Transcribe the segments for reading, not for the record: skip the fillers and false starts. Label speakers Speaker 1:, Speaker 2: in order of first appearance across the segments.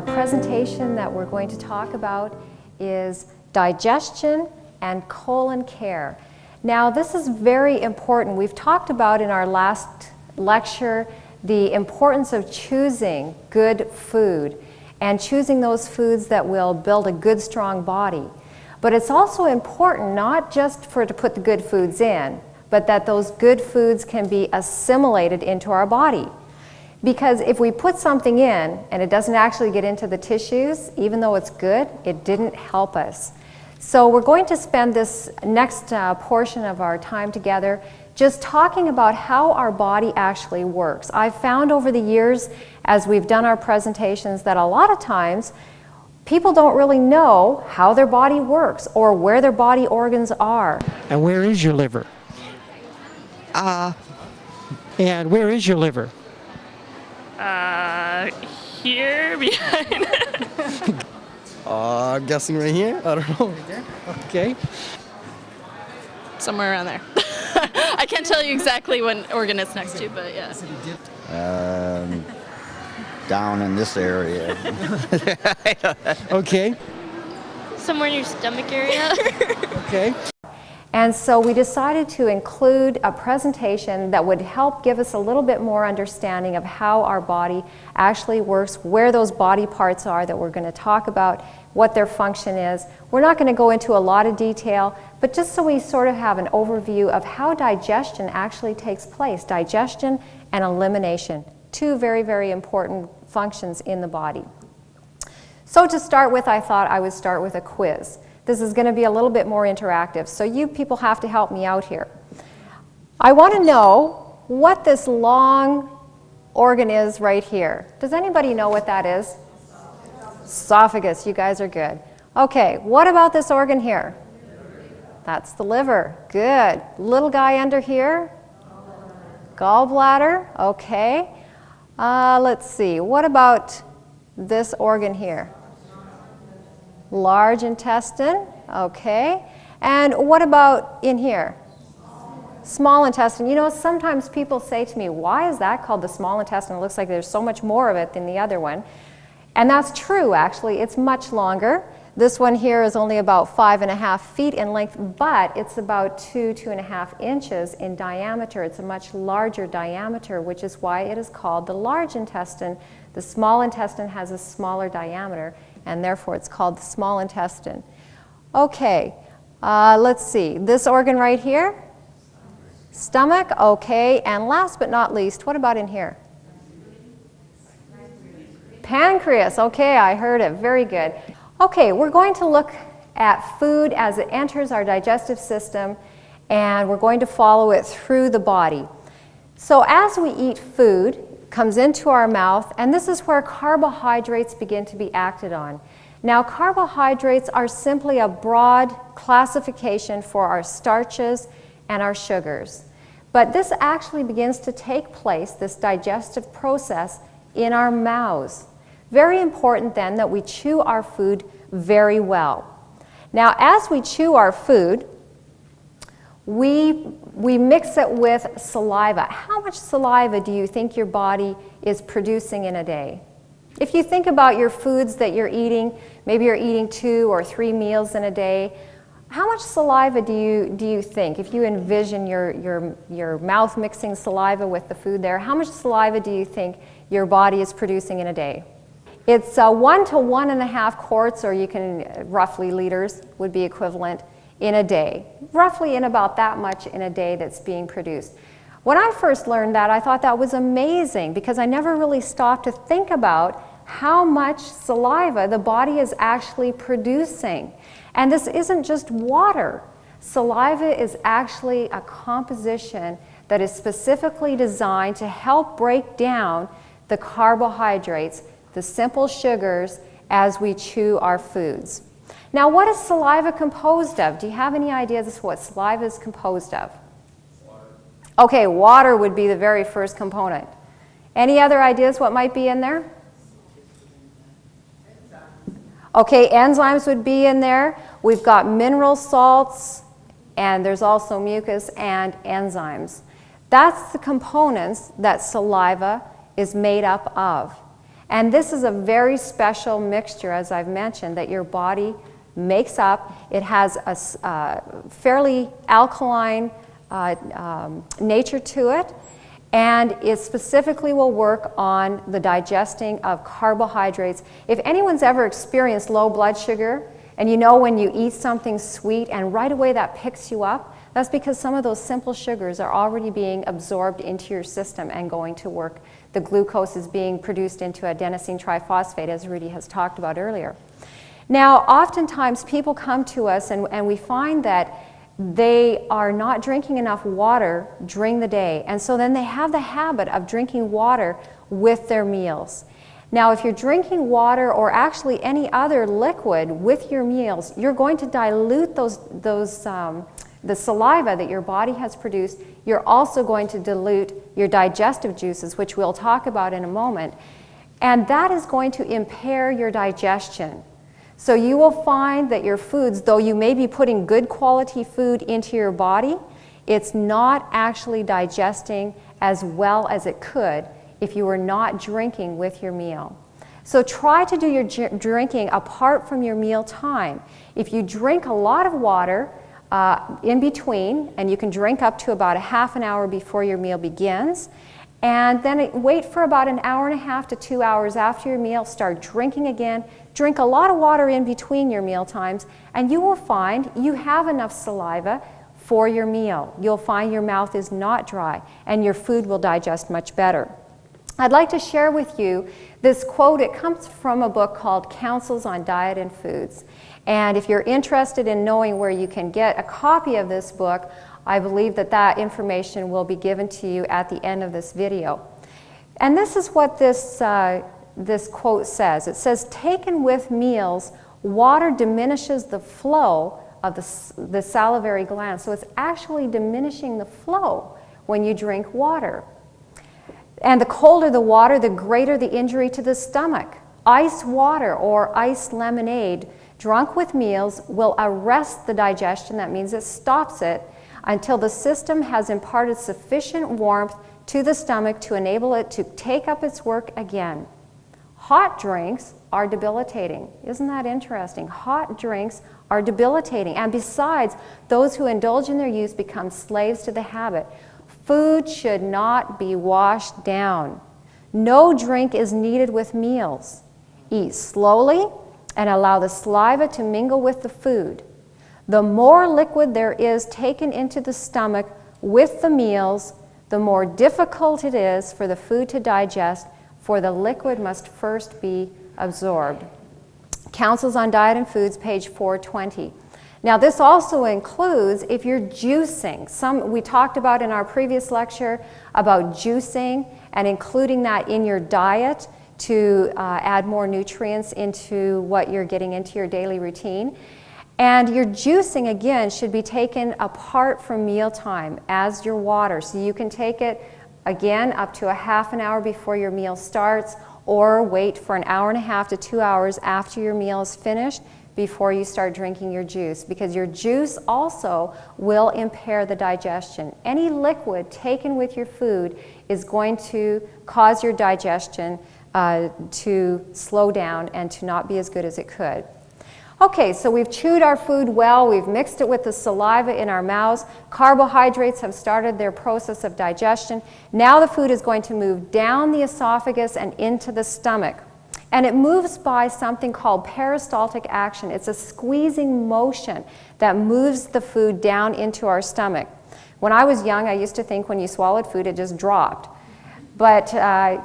Speaker 1: presentation that we're going to talk about is digestion and colon care. Now, this is very important. We've talked about in our last lecture the importance of choosing good food and choosing those foods that will build a good, strong body. But it's also important not just to put the good foods in, but that those good foods can be assimilated into our body. Because if we put something in and it doesn't actually get into the tissues, even though it's good, it didn't help us. So we're going to spend this next portion of our time together just talking about how our body actually works. I've found over the years, as we've done our presentations, that a lot of times people don't really know how their body works or where their body organs are.
Speaker 2: And where is your liver? And where is your liver?
Speaker 3: Here behind.
Speaker 4: I'm guessing right here. I don't know.
Speaker 2: Okay.
Speaker 3: Somewhere around there. I can't tell you exactly what organ it's next to, but yeah.
Speaker 5: Down in this area.
Speaker 2: Okay.
Speaker 6: Somewhere in your stomach area.
Speaker 2: Okay.
Speaker 1: And so we decided to include a presentation that would help give us a little bit more understanding of how our body actually works, where those body parts are that we're going to talk about, what their function is. We're not going to go into a lot of detail, but just so we sort of have an overview of how digestion actually takes place. Digestion and elimination, two very, very important functions in the body. So to start with, I thought I would start with a quiz. This is going to be a little bit more interactive, so you people have to help me out here. I want to know what this long organ is right here. Does anybody know what that is? Esophagus. You guys are good. Okay, what about this organ here? That's the liver. Good. Little guy under here? Gallbladder. Okay. Let's see. What about this organ here? Large intestine, okay. And what about in here? Small intestine. You know, sometimes people say to me, why is that called the small intestine? It looks like there's so much more of it than the other one. And that's true, actually. It's much longer. This one here is only about 5.5 feet in length, but it's about 2.5 inches in diameter. It's a much larger diameter, which is why it is called the large intestine. The small intestine has a smaller diameter, and therefore it's called the small intestine. Okay, let's see. This organ right here? Stomach, okay. And last but not least, what about in here? Pancreas, okay, I heard it. Very good. Okay, we're going to look at food as it enters our digestive system, and we're going to follow it through the body. So as we eat food, it comes into our mouth, and this is where carbohydrates begin to be acted on. Now, carbohydrates are simply a broad classification for our starches and our sugars. But this actually begins to take place, this digestive process, in our mouths. Very important then that we chew our food very well. Now, as we chew our food, we mix it with saliva. How much saliva do you think your body is producing in a day? If you think about your foods that you're eating, maybe you're eating 2 or 3 meals in a day, how much saliva do you think? If you envision your mouth mixing saliva with the food there, how much saliva do you think your body is producing in a day? It's 1 to 1.5 quarts, or you can, roughly liters would be equivalent, in a day. Roughly in about that much in a day that's being produced. When I first learned that, I thought that was amazing because I never really stopped to think about how much saliva the body is actually producing. And this isn't just water. Saliva is actually a composition that is specifically designed to help break down the carbohydrates, the simple sugars, as we chew our foods. Now, what is saliva composed of? Do you have any ideas as to what saliva is composed of? Water. Okay, water would be the very first component. Any other ideas what might be in there? Okay, enzymes would be in there. We've got mineral salts, and there's also mucus and enzymes. That's the components that saliva is made up of. And this is a very special mixture, as I've mentioned, that your body makes up. It has a fairly alkaline nature to it, and it specifically will work on the digesting of carbohydrates. If anyone's ever experienced low blood sugar, and you know when you eat something sweet and right away that picks you up, that's because some of those simple sugars are already being absorbed into your system and going to work. The glucose is being produced into adenosine triphosphate, as Rudy has talked about earlier. Now, oftentimes people come to us and we find that they are not drinking enough water during the day, and so then they have the habit of drinking water with their meals. Now, if you're drinking water or actually any other liquid with your meals, you're going to dilute the saliva that your body has produced. You're also going to dilute your digestive juices, which we'll talk about in a moment, and that is going to impair your digestion. So you will find that your foods, though you may be putting good quality food into your body, it's not actually digesting as well as it could if you were not drinking with your meal. So try to do your drinking apart from your meal time. If you drink a lot of water in between, and you can drink up to about a half an hour before your meal begins, and then wait for about an hour and a half to 2 hours after your meal, start drinking again. Drink a lot of water in between your meal times, and you will find you have enough saliva for your meal. You'll find your mouth is not dry, and your food will digest much better. I'd like to share with you this quote. It comes from a book called Counsels on Diet and Foods. And if you're interested in knowing where you can get a copy of this book, I believe that that information will be given to you at the end of this video. And this is what this quote says. It says, taken with meals, water diminishes the flow of the salivary gland. So it's actually diminishing the flow when you drink water. And the colder the water, the greater the injury to the stomach. Ice water or ice lemonade drunk with meals will arrest the digestion. That means it stops it until the system has imparted sufficient warmth to the stomach to enable it to take up its work again. Hot drinks are debilitating. Isn't that interesting? Hot drinks are debilitating. And besides, those who indulge in their use become slaves to the habit. Food should not be washed down. No drink is needed with meals. Eat slowly and allow the saliva to mingle with the food. The more liquid there is taken into the stomach with the meals, the more difficult it is for the food to digest, for the liquid must first be absorbed. Counsels on Diet and Foods, page 420. Now this also includes if you're juicing. We talked about in our previous lecture about juicing and including that in your diet to add more nutrients into what you're getting into your daily routine. And your juicing, again, should be taken apart from mealtime as your water. So you can take it, again, up to a half an hour before your meal starts, or wait for an hour and a half to 2 hours after your meal is finished before you start drinking your juice, because your juice also will impair the digestion. Any liquid taken with your food is going to cause your digestion to slow down and to not be as good as it could. Okay, so we've chewed our food well, we've mixed it with the saliva in our mouths, carbohydrates have started their process of digestion. Now the food is going to move down the esophagus and into the stomach. And it moves by something called peristaltic action. It's a squeezing motion that moves the food down into our stomach. When I was young, I used to think when you swallowed food, it just dropped. But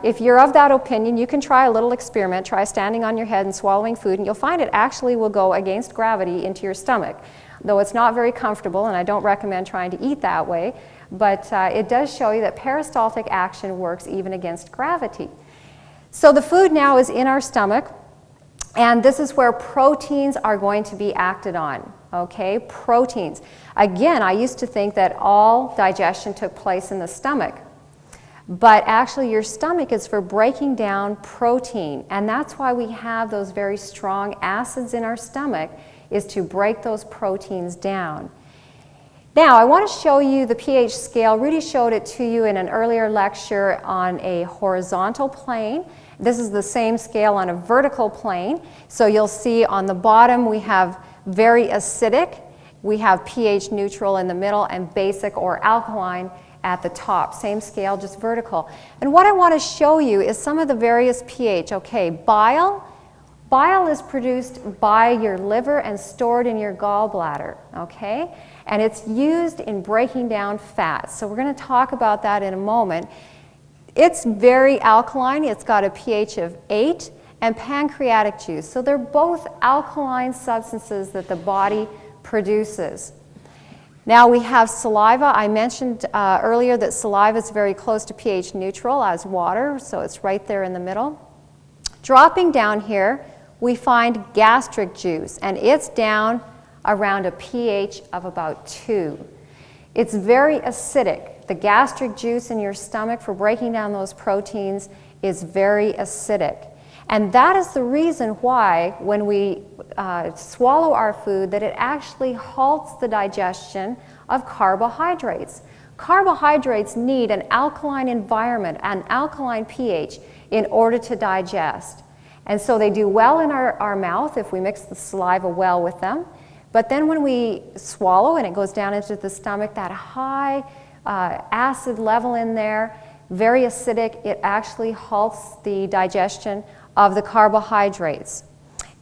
Speaker 1: if you're of that opinion, you can try a little experiment. Try standing on your head and swallowing food, and you'll find it actually will go against gravity into your stomach. Though it's not very comfortable, and I don't recommend trying to eat that way, but it does show you that peristaltic action works even against gravity. So the food now is in our stomach, and this is where proteins are going to be acted on. Okay, proteins. Again, I used to think that all digestion took place in the stomach. But actually your stomach is for breaking down protein, and that's why we have those very strong acids in our stomach, is to break those proteins down. Now I want to show you the pH scale. Rudy showed it to you in an earlier lecture on a horizontal plane, This is the same scale on a vertical plane. So you'll see on the bottom we have very acidic, we have pH neutral in the middle, and basic or alkaline at the top. Same scale, just vertical. And what I want to show you is some of the various pH. Okay, bile. Bile is produced by your liver and stored in your gallbladder, okay? And it's used in breaking down fats. So we're going to talk about that in a moment. It's very alkaline. It's got a pH of 8, and pancreatic juice. So they're both alkaline substances that the body produces. Now we have saliva. I mentioned earlier that saliva is very close to pH neutral as water, so it's right there in the middle. Dropping down here, we find gastric juice, and it's down around a pH of about 2. It's very acidic. The gastric juice in your stomach for breaking down those proteins is very acidic. And that is the reason why when we swallow our food that it actually halts the digestion of carbohydrates. Carbohydrates need an alkaline environment, an alkaline pH, in order to digest. And so they do well in our mouth if we mix the saliva well with them. But then when we swallow and it goes down into the stomach, that high acid level in there, very acidic, it actually halts the digestion of the carbohydrates.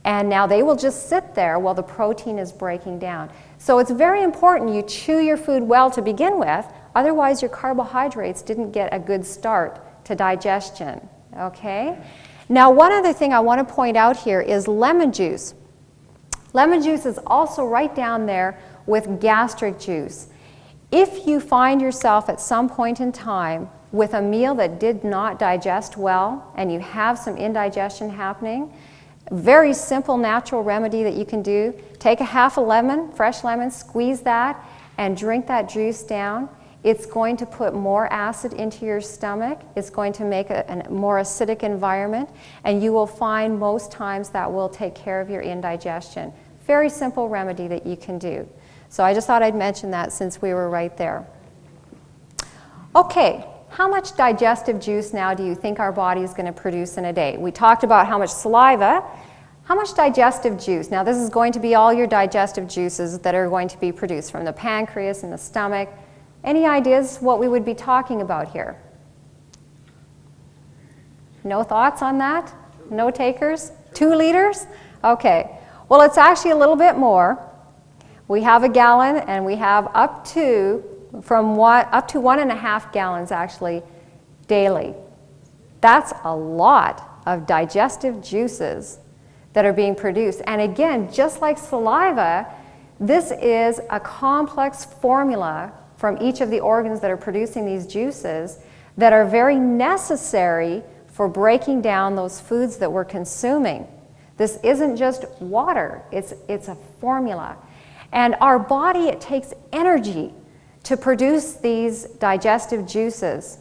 Speaker 1: And now they will just sit there while the protein is breaking down. So it's very important you chew your food well to begin with, otherwise your carbohydrates didn't get a good start to digestion, okay? Now one other thing I want to point out here is lemon juice. Lemon juice is also right down there with gastric juice. If you find yourself at some point in time with a meal that did not digest well and you have some indigestion happening, very simple natural remedy that you can do, take a half a lemon, fresh lemon, squeeze that and drink that juice down. It's going to put more acid into your stomach. It's going to make a more acidic environment, and you will find most times that will take care of your indigestion. Very simple remedy that you can do. So I just thought I'd mention that since we were right there. Okay, how much digestive juice now do you think our body is going to produce in a day? We talked about how much saliva. How much digestive juice? Now this is going to be all your digestive juices that are going to be produced from the pancreas and the stomach. Any ideas what we would be talking about here? No thoughts on that? No takers? 2 liters? Okay. Well, it's actually a little bit more. We have a gallon, and we have up to 1.5 gallons actually daily. That's a lot of digestive juices that are being produced. And again, just like saliva, this is a complex formula from each of the organs that are producing these juices that are very necessary for breaking down those foods that we're consuming. This isn't just water, it's a formula. And our body, it takes energy to produce these digestive juices.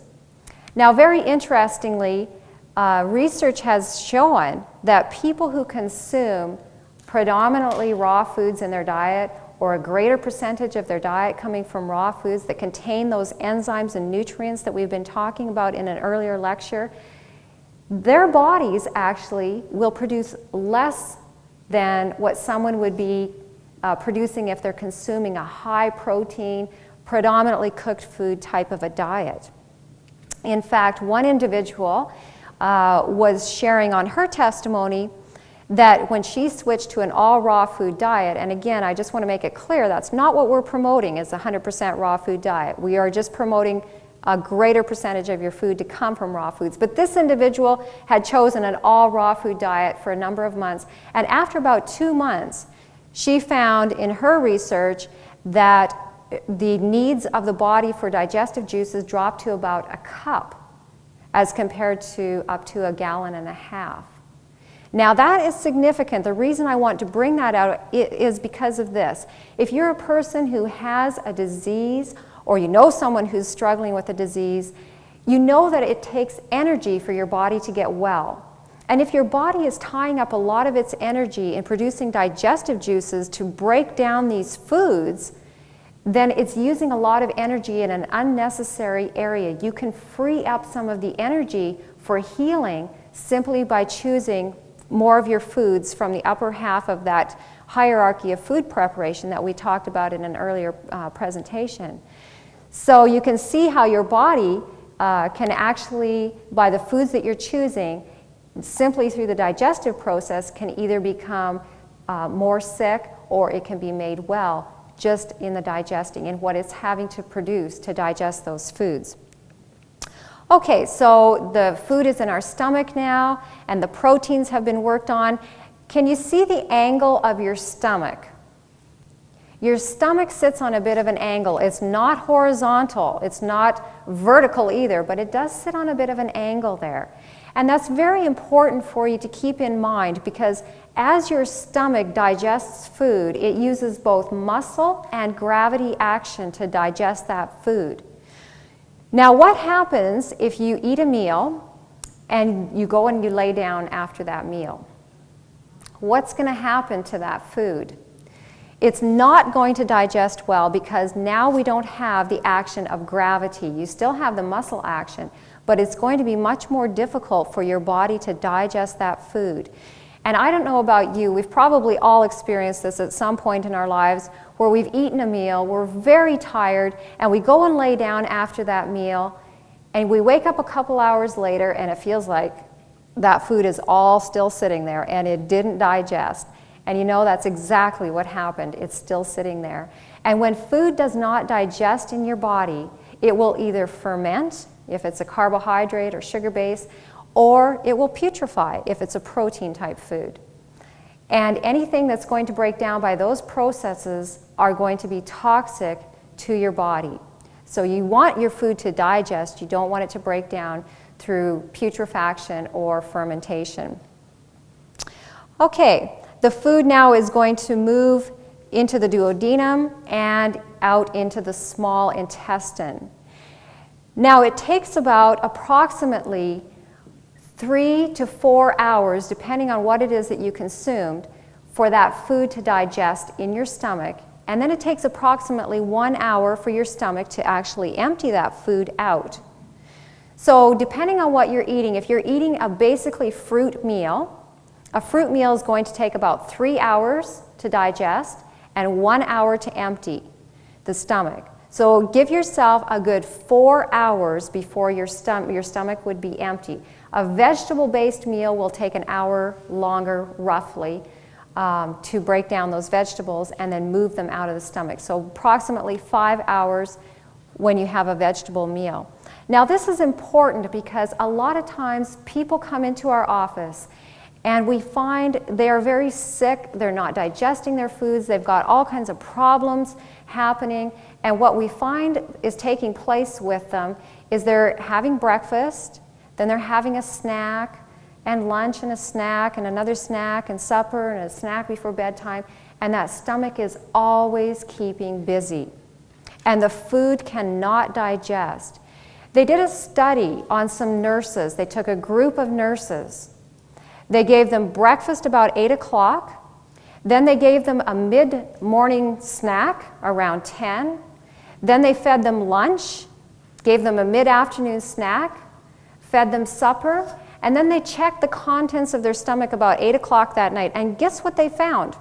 Speaker 1: Now, very interestingly, research has shown that people who consume predominantly raw foods in their diet, or a greater percentage of their diet coming from raw foods that contain those enzymes and nutrients that we've been talking about in an earlier lecture, their bodies actually will produce less than what someone would be producing if they're consuming a high protein, predominantly cooked food type of a diet. In fact, one individual was sharing on her testimony that when she switched to an all raw food diet, and again, I just want to make it clear, that's not what we're promoting is a 100% raw food diet. We are just promoting a greater percentage of your food to come from raw foods. But this individual had chosen an all raw food diet for a number of months, and after about 2 months, she found in her research that the needs of the body for digestive juices dropped to about a cup as compared to up to 1.5 gallons. Now that is significant. The reason I want to bring that out is because of this. If you're a person who has a disease, or you know someone who's struggling with a disease, you know that it takes energy for your body to get well. And if your body is tying up a lot of its energy in producing digestive juices to break down these foods, then it's using a lot of energy in an unnecessary area. You can free up some of the energy for healing simply by choosing more of your foods from the upper half of that hierarchy of food preparation that we talked about in an earlier presentation. So you can see how your body can actually, by the foods that you're choosing, simply through the digestive process, can either become more sick or it can be made well just in the digesting, in what it's having to produce to digest those foods. Okay, so the food is in our stomach now, and the proteins have been worked on. Can you see the angle of your stomach? Your stomach sits on a bit of an angle. It's not horizontal, it's not vertical either, but it does sit on a bit of an angle there. And that's very important for you to keep in mind, because as your stomach digests food, it uses both muscle and gravity action to digest that food. Now, what happens if you eat a meal and you go and you lay down after that meal? What's going to happen to that food? It's not going to digest well, because now we don't have the action of gravity. You still have the muscle action, but it's going to be much more difficult for your body to digest that food. And I don't know about you, we've probably all experienced this at some point in our lives where we've eaten a meal, we're very tired, and we go and lay down after that meal, and we wake up a couple hours later and it feels like that food is all still sitting there and it didn't digest. And you know that's exactly what happened. It's still sitting there. And when food does not digest in your body, it will either ferment, if it's a carbohydrate or sugar base, or it will putrefy if it's a protein type food. And anything that's going to break down by those processes are going to be toxic to your body. So you want your food to digest, you don't want it to break down through putrefaction or fermentation. Okay, the food now is going to move into the duodenum and out into the small intestine. Now it takes about approximately 3 to 4 hours, depending on what it is that you consumed, for that food to digest in your stomach. And then it takes approximately 1 hour for your stomach to actually empty that food out. So depending on what you're eating, if you're eating a basically fruit meal, a fruit meal is going to take about 3 hours to digest and 1 hour to empty the stomach. So give yourself a good 4 hours before your stomach would be empty. A vegetable-based meal will take an hour longer, roughly, to break down those vegetables and then move them out of the stomach. So approximately 5 hours when you have a vegetable meal. Now this is important because a lot of times people come into our office and we find they are very sick, they're not digesting their foods, they've got all kinds of problems happening, and what we find is taking place with them is they're having breakfast, then they're having a snack, and lunch and a snack, and another snack, and supper, and a snack before bedtime, and that stomach is always keeping busy. And the food cannot digest. They did a study on some nurses. They took a group of nurses. They gave them breakfast about 8 o'clock. Then they gave them a mid-morning snack around 10. Then they fed them lunch, gave them a mid-afternoon snack, fed them supper, and then they checked the contents of their stomach about 8 o'clock that night. And guess what they found?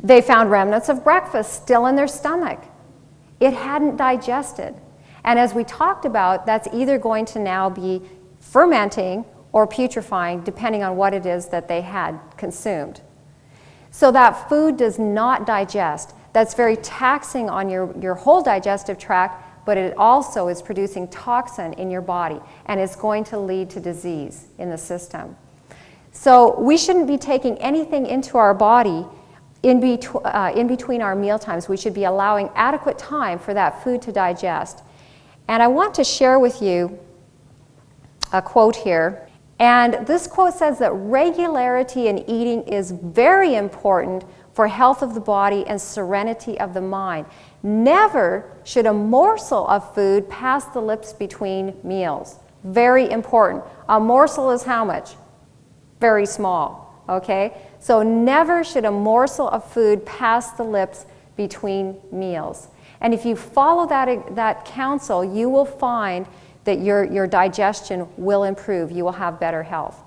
Speaker 1: They found remnants of breakfast still in their stomach. It hadn't digested. And as we talked about, that's either going to now be fermenting or putrefying, depending on what it is that they had consumed. So that food does not digest. That's very taxing on your whole digestive tract, but it also is producing toxin in your body, and it's going to lead to disease in the system. So we shouldn't be taking anything into our body in between our meal times. We should be allowing adequate time for that food to digest. And I want to share with you a quote here. And this quote says that regularity in eating is very important for health of the body and serenity of the mind. Never should a morsel of food pass the lips between meals. Very important. A morsel is how much? Very small, okay? So never should a morsel of food pass the lips between meals. And if you follow that counsel, you will find that your digestion will improve. You will have better health.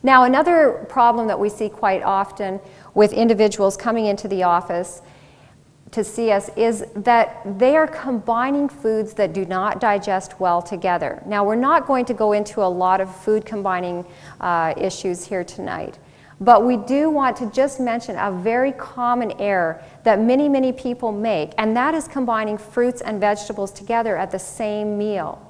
Speaker 1: Now, another problem that we see quite often with individuals coming into the office to see us is that they are combining foods that do not digest well together. Now, we're not going to go into a lot of food combining issues here tonight, but we do want to just mention a very common error that many, many people make, and that is combining fruits and vegetables together at the same meal.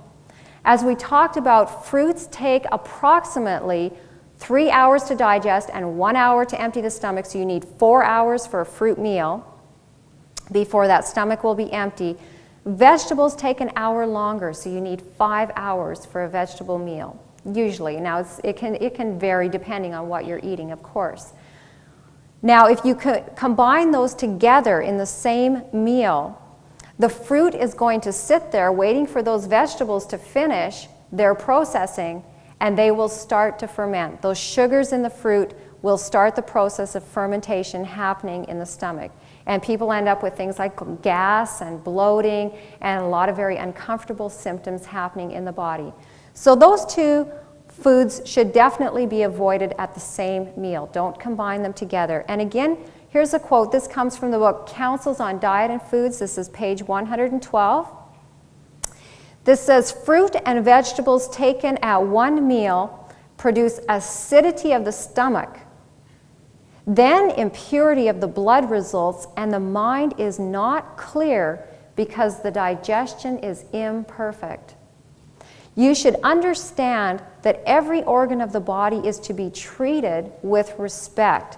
Speaker 1: As we talked about, fruits take approximately 3 hours to digest and 1 hour to empty the stomach, so you need 4 hours for a fruit meal before that stomach will be empty. Vegetables take an hour longer, so you need 5 hours for a vegetable meal, usually. Now, it can vary depending on what you're eating, of course. Now, if you combine those together in the same meal, the fruit is going to sit there waiting for those vegetables to finish their processing, and they will start to ferment. Those sugars in the fruit will start the process of fermentation happening in the stomach. And people end up with things like gas and bloating and a lot of very uncomfortable symptoms happening in the body. So those two foods should definitely be avoided at the same meal. Don't combine them together. And again, here's a quote. This comes from the book Counsels on Diet and Foods. This is page 112. This says, fruit and vegetables taken at one meal produce acidity of the stomach. Then impurity of the blood results, and the mind is not clear because the digestion is imperfect. You should understand that every organ of the body is to be treated with respect.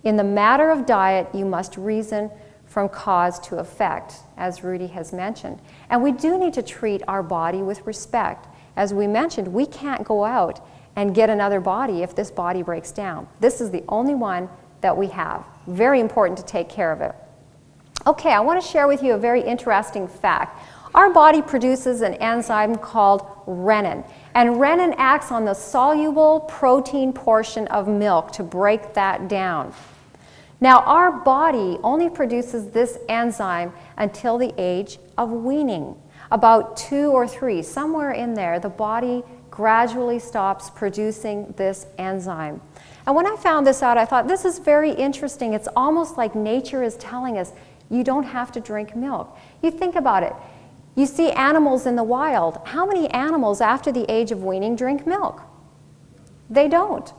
Speaker 1: In the matter of diet, you must reason from cause to effect, as Rudy has mentioned. And we do need to treat our body with respect. As we mentioned, we can't go out and get another body if this body breaks down. This is the only one that we have. Very important to take care of it. Okay, I want to share with you a very interesting fact. Our body produces an enzyme called renin, and renin acts on the soluble protein portion of milk to break that down. Now, our body only produces this enzyme until the age of weaning. About 2 or 3, somewhere in there, the body gradually stops producing this enzyme. And when I found this out, I thought, this is very interesting. It's almost like nature is telling us, you don't have to drink milk. You think about it. You see animals in the wild. How many animals after the age of weaning drink milk? They don't.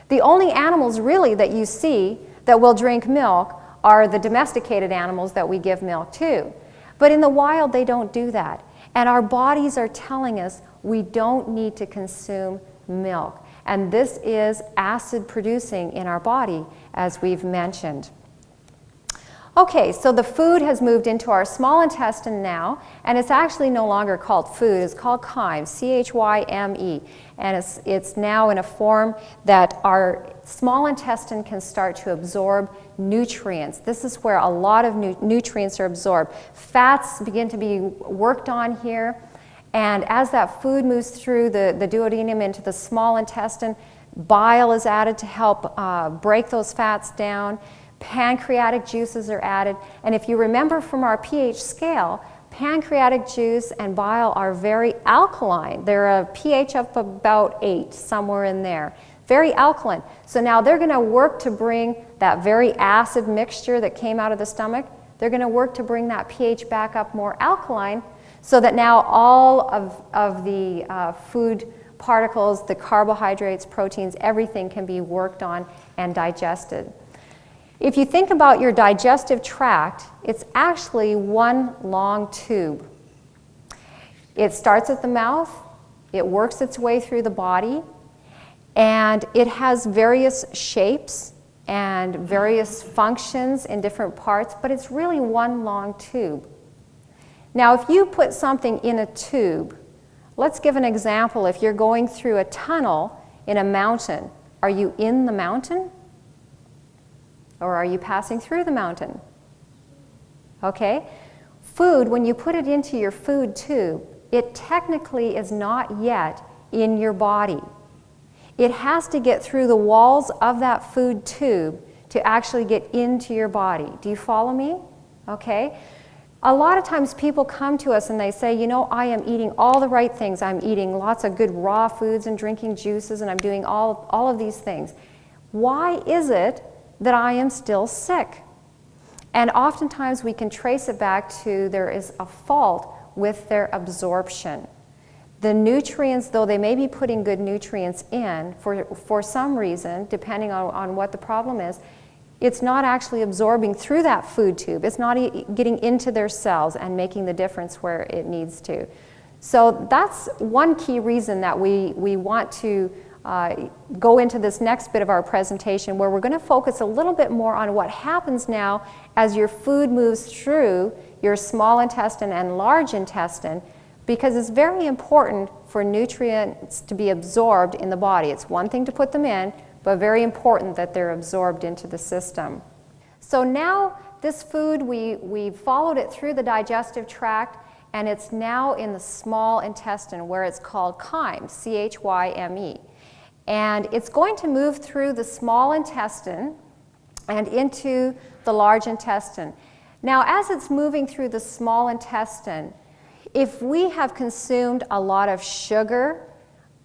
Speaker 1: The only animals really that you see that will drink milk are the domesticated animals that we give milk to. But in the wild, they don't do that. And our bodies are telling us we don't need to consume milk. And this is acid producing in our body, as we've mentioned. Okay, so the food has moved into our small intestine now, and it's actually no longer called food. It's called chyme, C-H-Y-M-E. And it's now in a form that our small intestine can start to absorb nutrients. This is where a lot of nutrients are absorbed. Fats begin to be worked on here, and as that food moves through the duodenum into the small intestine, bile is added to help break those fats down. Pancreatic juices are added, and if you remember from our pH scale, pancreatic juice and bile are very alkaline. They're a pH of about 8, somewhere in there. Very alkaline. So now they're going to work to bring that very acid mixture that came out of the stomach, they're going to work to bring that pH back up more alkaline, so that now all of the food particles, the carbohydrates, proteins, everything can be worked on and digested. If you think about your digestive tract, it's actually one long tube. It starts at the mouth, it works its way through the body, and it has various shapes and various functions in different parts, but it's really one long tube. Now, if you put something in a tube, let's give an example. If you're going through a tunnel in a mountain, are you in the mountain? Or are you passing through the mountain? Okay? Food, when you put it into your food tube, it technically is not yet in your body. It has to get through the walls of that food tube to actually get into your body. Do you follow me? Okay? A lot of times people come to us and they say, you know, I am eating all the right things. I'm eating lots of good raw foods and drinking juices, and I'm doing all of these things. Why is it that I am still sick? And oftentimes we can trace it back to there is a fault with their absorption. The nutrients, though they may be putting good nutrients in, for some reason, depending on what the problem is, it's not actually absorbing through that food tube. It's not getting into their cells and making the difference where it needs to. So that's one key reason that we want to go into this next bit of our presentation, where we're going to focus a little bit more on what happens now as your food moves through your small intestine and large intestine, because it's very important for nutrients to be absorbed in the body. It's one thing to put them in, but very important that they're absorbed into the system. So now this food, we followed it through the digestive tract, and it's now in the small intestine where it's called chyme, C-H-Y-M-E. And it's going to move through the small intestine and into the large intestine. Now, as it's moving through the small intestine, if we have consumed a lot of sugar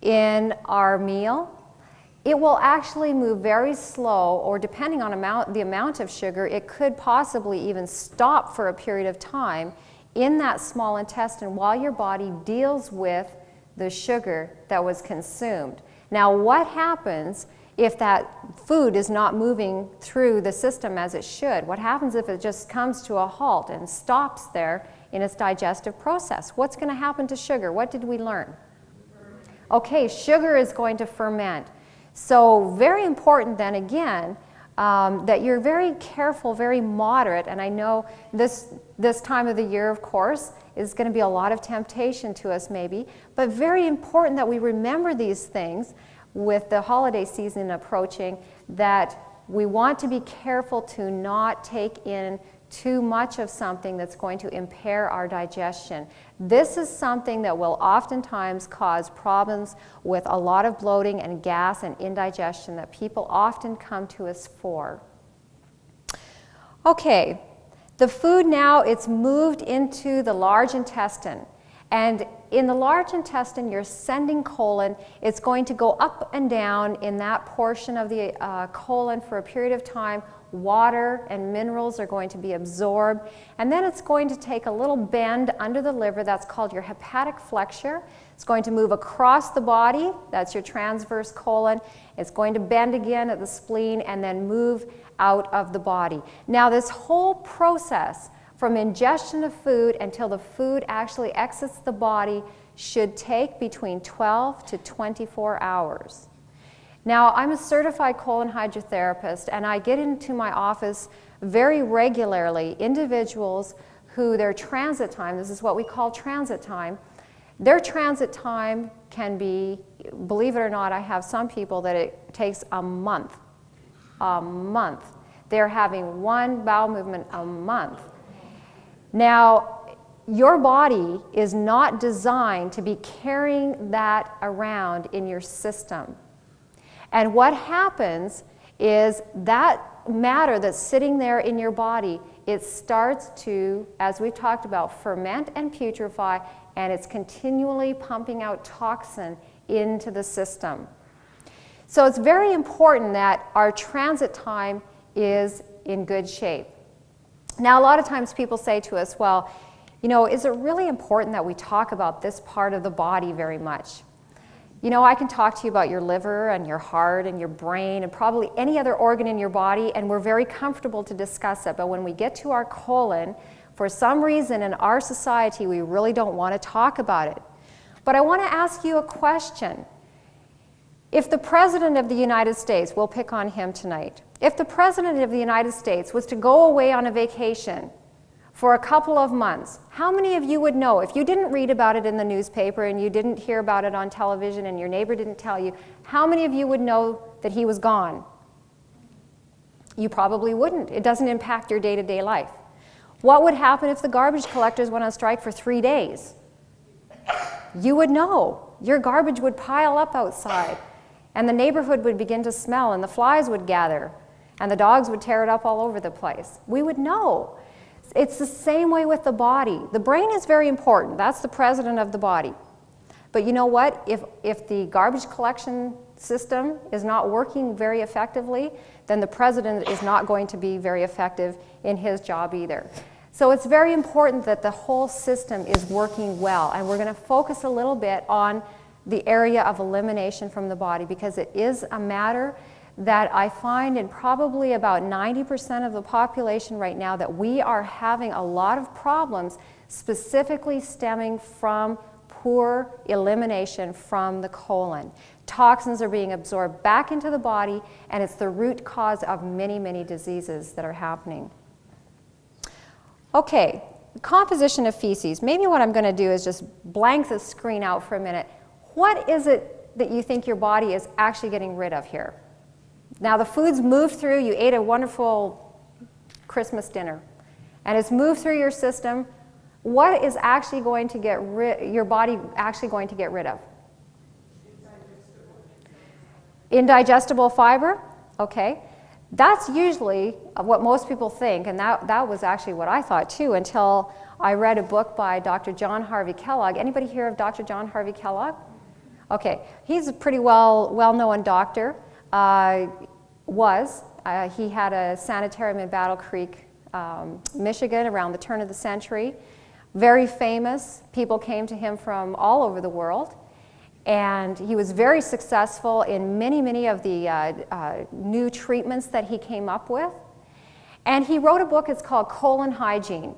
Speaker 1: in our meal, it will actually move very slow, or depending on the amount of sugar, it could possibly even stop for a period of time in that small intestine while your body deals with the sugar that was consumed. Now, what happens if that food is not moving through the system as it should? What happens if it just comes to a halt and stops there in its digestive process? What's going to happen to sugar? What did we learn? Okay, sugar is going to ferment. So very important then again that you're very careful, very moderate, and I know this time of the year, of course, is going to be a lot of temptation to us maybe, but very important that we remember these things with the holiday season approaching, that we want to be careful to not take in too much of something that's going to impair our digestion. This is something that will oftentimes cause problems with a lot of bloating and gas and indigestion that people often come to us for. Okay, the food now, it's moved into the large intestine. And in the large intestine, your ascending colon, it's going to go up and down in that portion of the colon for a period of time. Water and minerals are going to be absorbed, and then it's going to take a little bend under the liver. That's called your hepatic flexure. It's going to move across the body. That's your transverse colon. It's going to bend again at the spleen and then move out of the body. Now, this whole process from ingestion of food until the food actually exits the body should take between 12 to 24 hours. Now, I'm a certified colon hydrotherapist, and I get into my office very regularly individuals who their transit time, this is what we call transit time, their transit time can be, believe it or not, I have some people that it takes a month. A month. They're having one bowel movement a month. Now, your body is not designed to be carrying that around in your system. And what happens is that matter that's sitting there in your body, it starts to, as we've talked about, ferment and putrefy, and it's continually pumping out toxin into the system. So it's very important that our transit time is in good shape. Now, a lot of times people say to us, well, you know, is it really important that we talk about this part of the body very much? You know, I can talk to you about your liver and your heart and your brain and probably any other organ in your body, and we're very comfortable to discuss it. But when we get to our colon, for some reason in our society, we really don't want to talk about it. But I want to ask you a question. If the President of the United States, we'll pick on him tonight, if the President of the United States was to go away on a vacation for a couple of months, how many of you would know, if you didn't read about it in the newspaper and you didn't hear about it on television and your neighbor didn't tell you, how many of you would know that he was gone? You probably wouldn't. It doesn't impact your day-to-day life. What would happen if the garbage collectors went on strike for 3 days? You would know. Your garbage would pile up outside, and the neighborhood would begin to smell, and the flies would gather, and the dogs would tear it up all over the place. We would know. It's the same way with the body. The brain is very important. That's the president of the body. But you know what? If the garbage collection system is not working very effectively, then the president is not going to be very effective in his job either. So it's very important that the whole system is working well. And we're going to focus a little bit on the area of elimination from the body, because it is a matter that I find in probably about 90% of the population right now that we are having a lot of problems specifically stemming from poor elimination from the colon. Toxins are being absorbed back into the body, and it's the root cause of many, many diseases that are happening. Okay, composition of feces. Maybe what I'm going to do is just blank the screen out for a minute. What is it that you think your body is actually getting rid of here? Now the food's moved through, you ate a wonderful Christmas dinner, and it's moved through your system. What is actually going to get your body actually going to get rid of? Indigestible fiber? Okay. That's usually what most people think, and that was actually what I thought too until I read a book by Dr. John Harvey Kellogg. Anybody hear of Dr. John Harvey Kellogg? Okay, he's a pretty well-known doctor. He had a sanitarium in Battle Creek, Michigan around the turn of the century. Very famous. People came to him from all over the world. And he was very successful in many of the new treatments that he came up with. And he wrote a book, it's called Colon Hygiene.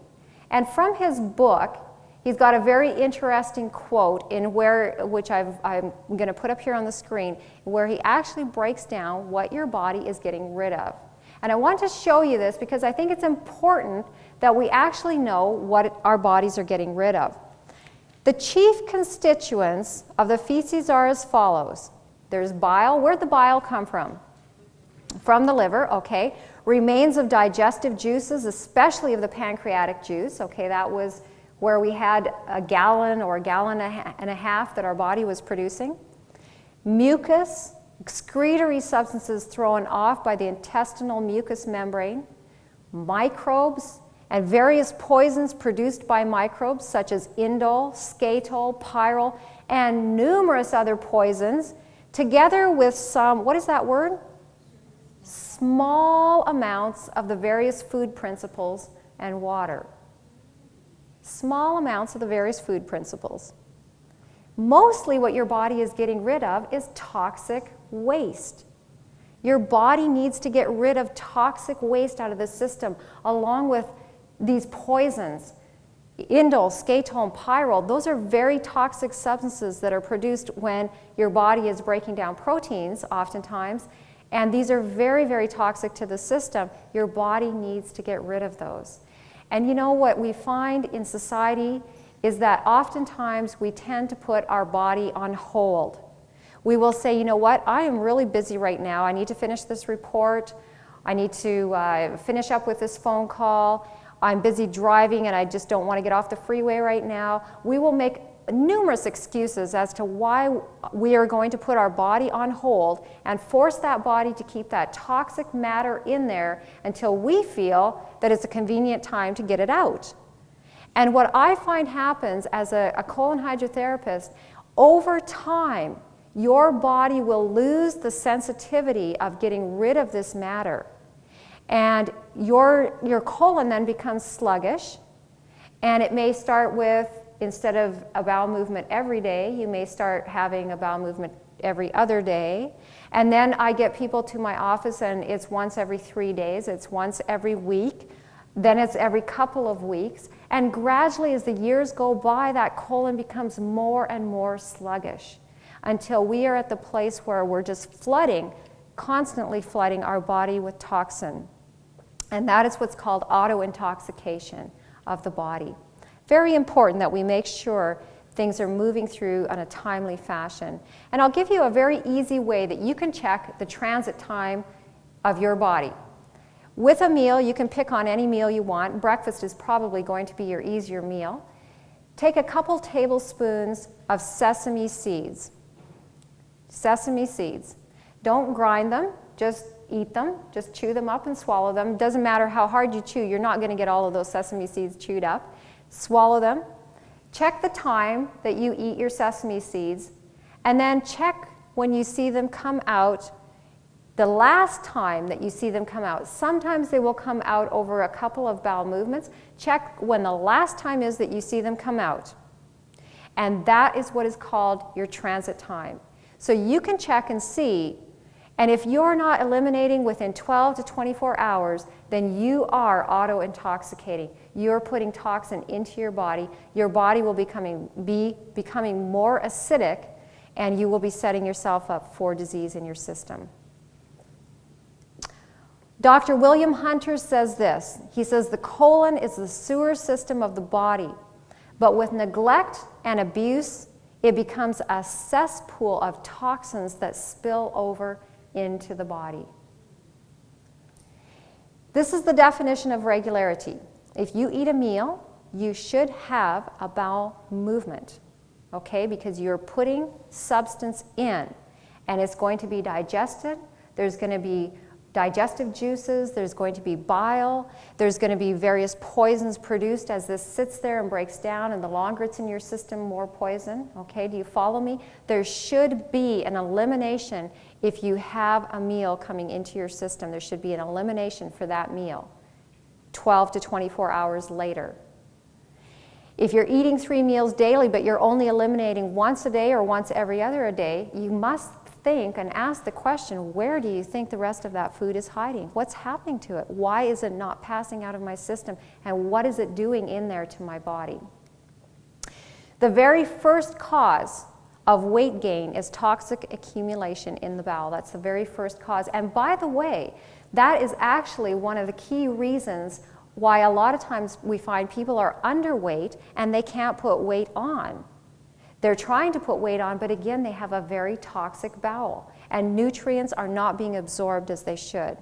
Speaker 1: And from his book, he's got a very interesting quote which I'm going to put up here on the screen, where he actually breaks down what your body is getting rid of. And I want to show you this because I think it's important that we actually know what our bodies are getting rid of. The chief constituents of the feces are as follows. There's bile. Where'd the bile come from? From the liver, okay. Remains of digestive juices, especially of the pancreatic juice, okay. That was where we had a gallon or a gallon and a half that our body was producing. Mucus, excretory substances thrown off by the intestinal mucous membrane. Microbes, and various poisons produced by microbes such as indole, skatole, pyrrole, and numerous other poisons, together with some, what is that word? Small amounts of the various food principles and water. Small amounts of the various food principles. Mostly what your body is getting rid of is toxic waste. Your body needs to get rid of toxic waste out of the system, along with these poisons. Indole, skatole, and pyrrole, those are very toxic substances that are produced when your body is breaking down proteins oftentimes, and these are very toxic to the system. Your body needs to get rid of those. And you know what we find in society is that oftentimes we tend to put our body on hold. We will say, you know what, I am really busy right now. I need to finish this report. I need to finish up with this phone call. I'm busy driving and I just don't want to get off the freeway right now. We will make numerous excuses as to why we are going to put our body on hold and force that body to keep that toxic matter in there until we feel that it's a convenient time to get it out. And what I find happens as a colon hydrotherapist, over time, your body will lose the sensitivity of getting rid of this matter. And your colon then becomes sluggish, and it may start with, instead of a bowel movement every day, you may start having a bowel movement every other day. And then I get people to my office and it's once every 3 days, it's once every week, then it's every couple of weeks. And gradually as the years go by, that colon becomes more and more sluggish until we are at the place where we're just flooding, constantly flooding our body with toxin. And that is what's called auto-intoxication of the body. Very important that we make sure things are moving through in a timely fashion. And I'll give you a very easy way that you can check the transit time of your body. With a meal, you can pick on any meal you want. Breakfast is probably going to be your easier meal. Take a couple tablespoons of sesame seeds. Sesame seeds. Don't grind them, just eat them, just chew them up and swallow them. Doesn't matter how hard you chew, you're not going to get all of those sesame seeds chewed up. Swallow them. Check the time that you eat your sesame seeds, and then check when you see them come out, the last time that you see them come out. Sometimes they will come out over a couple of bowel movements. Check when the last time is that you see them come out. And that is what is called your transit time. So you can check and see, and if you're not eliminating within 12 to 24 hours, then you are auto-intoxicating. You're putting toxin into your body. Your body will be becoming more acidic, and you will be setting yourself up for disease in your system. Dr. William Hunter says this. He says, the colon is the sewer system of the body, but with neglect and abuse, it becomes a cesspool of toxins that spill over into the body. This is the definition of regularity. If you eat a meal, you should have a bowel movement, okay? Because you're putting substance in, and it's going to be digested. There's going to be digestive juices, there's going to be bile, there's going to be various poisons produced as this sits there and breaks down, and the longer it's in your system, more poison. Okay, do you follow me? There should be an elimination if you have a meal coming into your system. There should be an elimination for that meal 12 to 24 hours later. If you're eating 3 meals daily, but you're only eliminating once a day or once every other day, you must think and ask the question, where do you think the rest of that food is hiding? What's happening to it? Why is it not passing out of my system? And what is it doing in there to my body? The very first cause of weight gain is toxic accumulation in the bowel. That's the very first cause. And by the way, that is actually one of the key reasons why a lot of times we find people are underweight and they can't put weight on. They're trying to put weight on, but again, they have a very toxic bowel, and nutrients are not being absorbed as they should.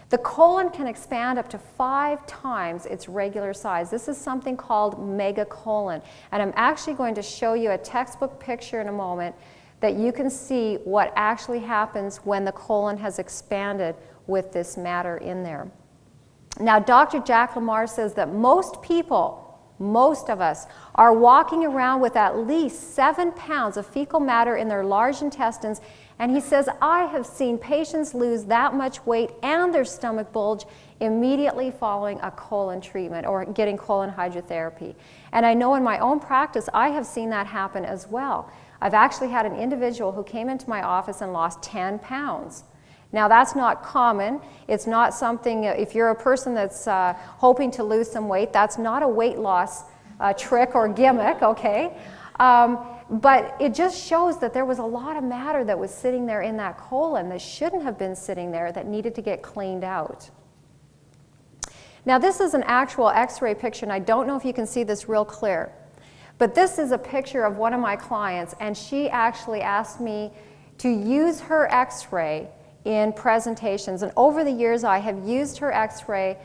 Speaker 1: The colon can expand up to 5 times its regular size. This is something called megacolon, and I'm actually going to show you a textbook picture in a moment that you can see what actually happens when the colon has expanded with this matter in there. Now, Dr. Jack Lamar says that most people, most of us, are walking around with at least 7 pounds of fecal matter in their large intestines, and he says, I have seen patients lose that much weight and their stomach bulge immediately following a colon treatment or getting colon hydrotherapy. And I know in my own practice, I have seen that happen as well. I've actually had an individual who came into my office and lost 10 pounds. Now, that's not common. It's not something, if you're a person that's hoping to lose some weight, that's not a weight loss trick or gimmick, okay? But it just shows that there was a lot of matter that was sitting there in that colon that shouldn't have been sitting there, that needed to get cleaned out. Now, this is an actual x-ray picture, and I don't know if you can see this real clear. But this is a picture of one of my clients, and she actually asked me to use her x-ray in presentations. And over the years, I have used her x-ray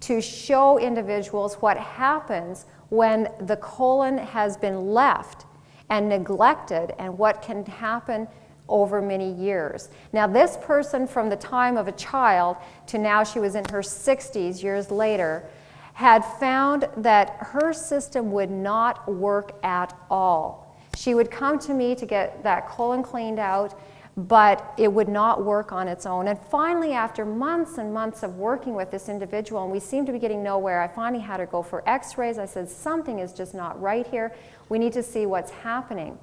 Speaker 1: to show individuals what happens when the colon has been left and neglected, and what can happen over many years. Now, this person, from the time of a child to now she was in her 60s, years later, had found that her system would not work at all. She would come to me to get that colon cleaned out, but it would not work on its own. And finally, after months and months of working with this individual, and we seemed to be getting nowhere, I finally had her go for x-rays. I said, something is just not right here. We need to see what's happening.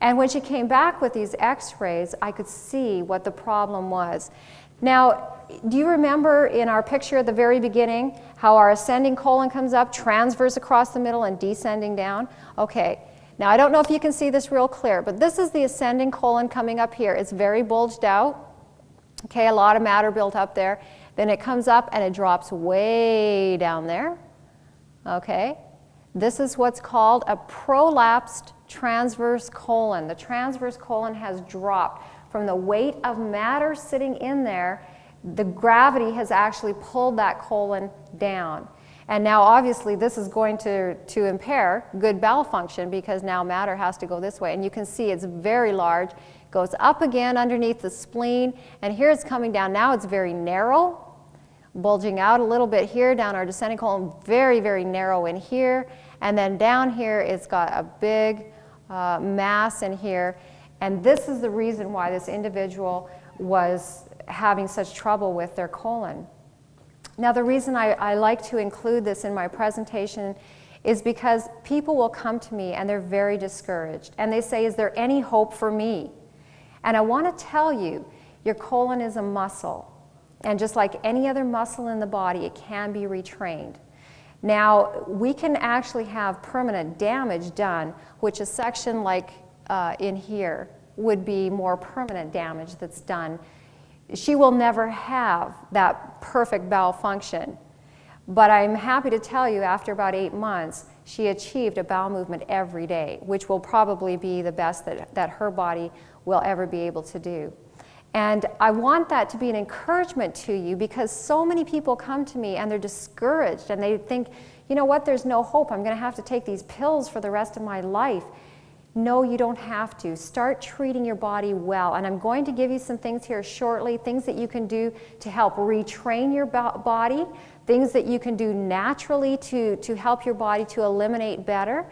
Speaker 1: And when she came back with these x-rays, I could see what the problem was. Now, do you remember in our picture at the very beginning how our ascending colon comes up, transverse across the middle, and descending down? Okay. Now, I don't know if you can see this real clear, but this is the ascending colon coming up here. It's very bulged out. Okay, a lot of matter built up there. Then it comes up and it drops way down there. Okay. This is what's called a prolapsed transverse colon. The transverse colon has dropped from the weight of matter sitting in there. The gravity has actually pulled that colon down. And now, obviously, this is going to impair good bowel function, because now matter has to go this way. And you can see it's very large, goes up again underneath the spleen, and here it's coming down. Now it's very narrow, bulging out a little bit here down our descending colon, very, very narrow in here, and then down here it's got a big mass in here, and this is the reason why this individual was having such trouble with their colon. Now the reason I like to include this in my presentation is because people will come to me and they're very discouraged, and they say, is there any hope for me? And I want to tell you, your colon is a muscle. And just like any other muscle in the body, it can be retrained. Now, we can actually have permanent damage done, which a section like in here would be more permanent damage that's done. She will never have that perfect bowel function. But I'm happy to tell you, after about 8 months, she achieved a bowel movement every day, which will probably be the best that her body will ever be able to do. And I want that to be an encouragement to you, because so many people come to me and they're discouraged and they think, you know what, there's no hope. I'm going to have to take these pills for the rest of my life. No, you don't have to. Start treating your body well. And I'm going to give you some things here shortly, things that you can do to help retrain your body, things that you can do naturally to help your body to eliminate better.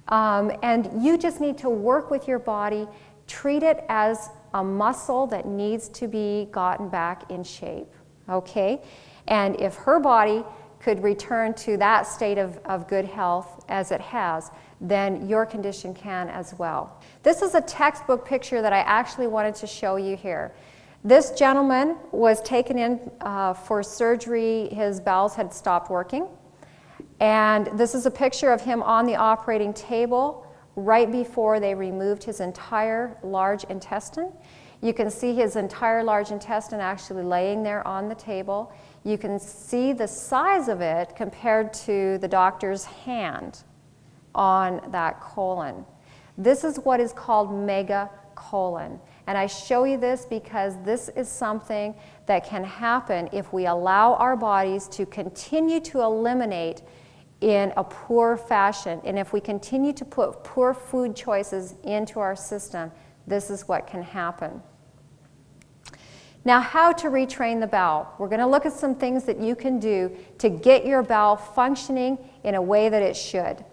Speaker 1: And you just need to work with your body, treat it as a muscle that needs to be gotten back in shape, okay? And if her body could return to that state of good health as it has, then your condition can as well. This is a textbook picture that I actually wanted to show you here. This gentleman was taken in for surgery. His bowels had stopped working. And this is a picture of him on the operating table right before they removed his entire large intestine. You can see his entire large intestine actually laying there on the table. You can see the size of it compared to the doctor's hand on that colon. This is what is called megacolon. And I show you this because this is something that can happen if we allow our bodies to continue to eliminate in a poor fashion. And if we continue to put poor food choices into our system, this is what can happen. Now, how to retrain the bowel. We're going to look at some things that you can do to get your bowel functioning in a way that it should.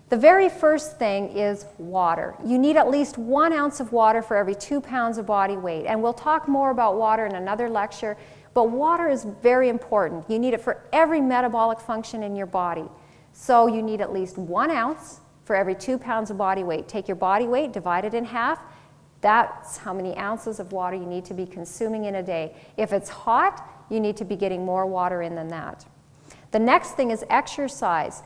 Speaker 1: The very first thing is water. You need at least 1 ounce of water for every 2 pounds of body weight. And we'll talk more about water in another lecture, but water is very important. You need it for every metabolic function in your body. So you need at least 1 ounce for every 2 pounds of body weight. Take your body weight, divide it in half. That's how many ounces of water you need to be consuming in a day. If it's hot, you need to be getting more water in than that. The next thing is exercise.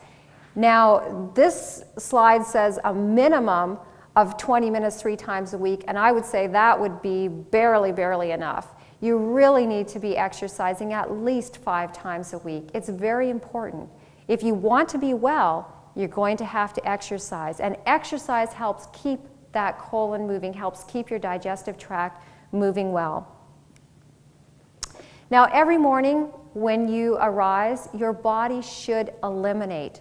Speaker 1: Now, this slide says a minimum of 20 minutes 3 times a week, and I would say that would be barely enough. You really need to be exercising at least 5 times a week. It's very important. If you want to be well, you're going to have to exercise, and exercise helps keep that colon moving, helps keep your digestive tract moving well. Now, every morning when you arise, your body should eliminate.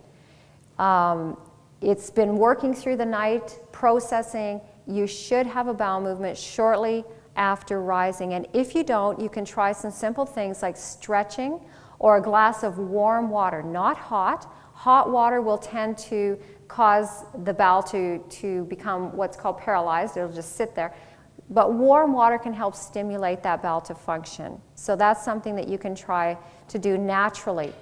Speaker 1: It's been working through the night, processing. You should have a bowel movement shortly after rising. And if you don't, you can try some simple things like stretching or a glass of warm water, not hot. Hot water will tend to cause the bowel to become what's called paralyzed. It'll just sit there. But warm water can help stimulate that bowel to function. So that's something that you can try to do naturally.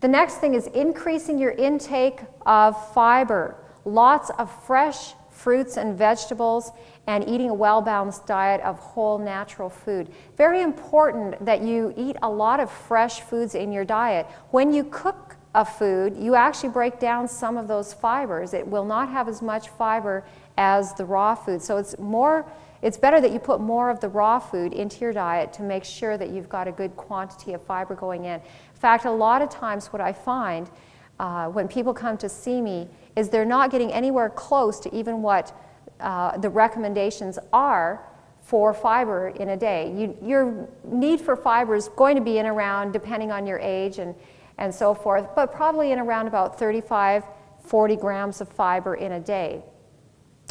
Speaker 1: The next thing is increasing your intake of fiber. Lots of fresh fruits and vegetables, and eating a well-balanced diet of whole natural food. Very important that you eat a lot of fresh foods in your diet. When you cook a food, you actually break down some of those fibers. It will not have as much fiber as the raw food. So it's better that you put more of the raw food into your diet to make sure that you've got a good quantity of fiber going in. In fact, a lot of times what I find when people come to see me is they're not getting anywhere close to even what the recommendations are for fiber in a day. Your need for fiber is going to be in around, depending on your age and so forth, but probably in around about 35-40 grams of fiber in a day.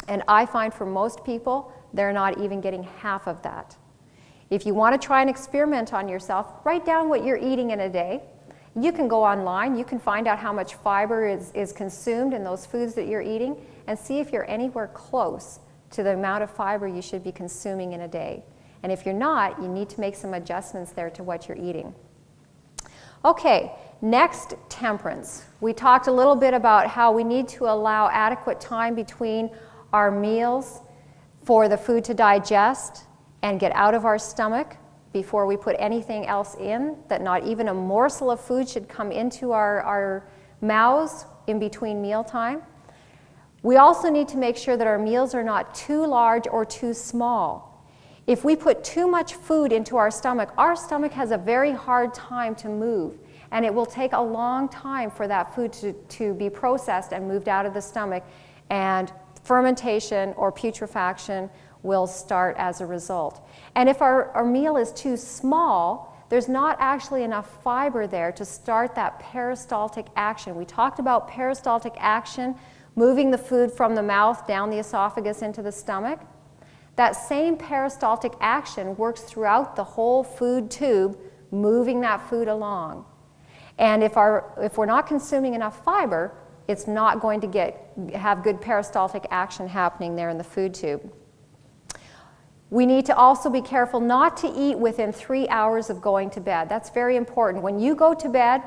Speaker 1: And I find for most people, they're not even getting half of that. If you want to try and experiment on yourself, write down what you're eating in a day. You can go online, you can find out how much fiber is consumed in those foods that you're eating, and see if you're anywhere close to the amount of fiber you should be consuming in a day. And if you're not, you need to make some adjustments there to what you're eating. Okay, next, temperance. We talked a little bit about how we need to allow adequate time between our meals for the food to digest and get out of our stomach before we put anything else in, that not even a morsel of food should come into our mouths in between mealtime. We also need to make sure that our meals are not too large or too small. If we put too much food into our stomach has a very hard time to move, and it will take a long time for that food to be processed and moved out of the stomach, and fermentation or putrefaction will start as a result. And if our meal is too small, there's not actually enough fiber there to start that peristaltic action. We talked about peristaltic action, moving the food from the mouth down the esophagus into the stomach. That same peristaltic action works throughout the whole food tube, moving that food along. And if we're not consuming enough fiber, it's not going to have good peristaltic action happening there in the food tube. We need to also be careful not to eat within 3 hours of going to bed. That's very important. When you go to bed,